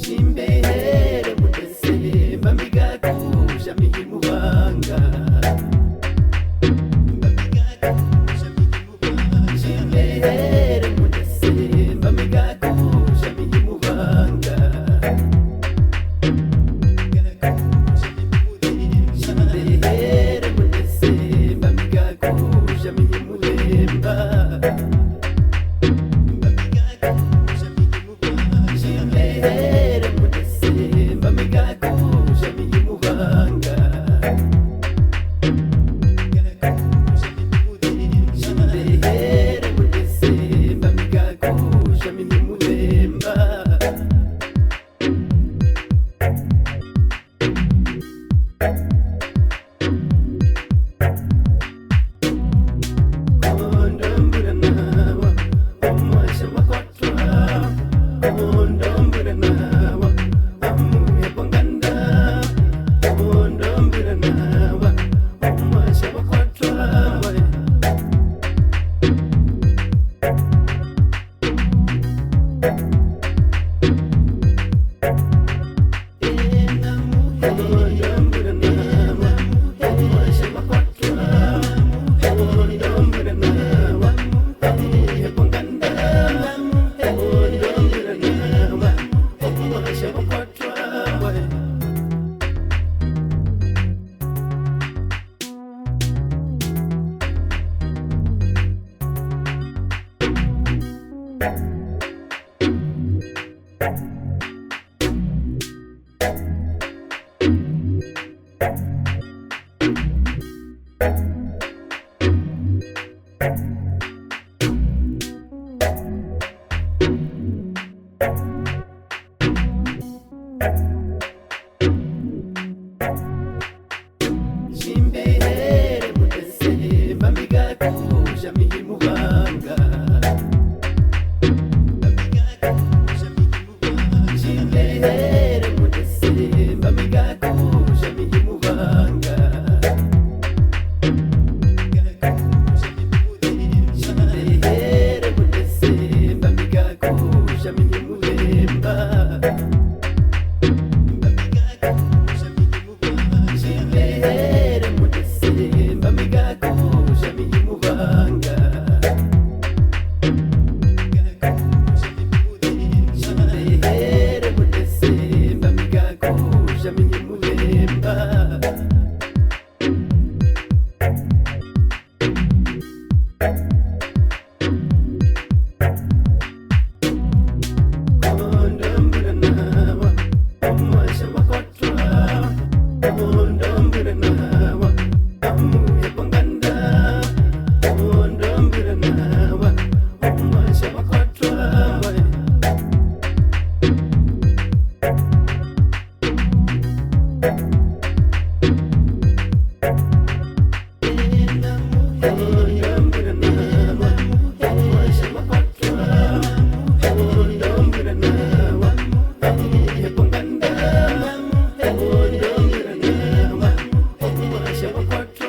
Chimbehere mudesemba migakusha mihimubanga Chimbehere mudesemba migakusha mihimubanga Chimbehere mudesemba migakusha mihimubemba Chimbehere mudesemba migakusha mihimubanga Chimbehere mudesemba migakusha mihimubemba Ondombura nawa omasha makwatwa Ondombura nawa amuye panganda Ondombura nawa omasha makwatwa Ondombura nawa omasha makwatwa Ondombura nawa amuye panganda Ondombura nawa omasha makwatwa Chimbehere mudesemba migakusha mihimubanga Chimbehere mudesemba migakusha mihimubanga Chimbehere mudesemba migakusha mihimubemba Chimbehere mudesemba migakusha mihimubanga Chimbehere mudesemba migakusha mihimubemba Ondombura nawa omasha makwatwa Ondombura nawa amuye panganda Ondombura nawa omasha makwatwa Ondombura nawa omasha makwatwa Ondombura nawa amuye panganda Ondombura nawa omasha makwatwa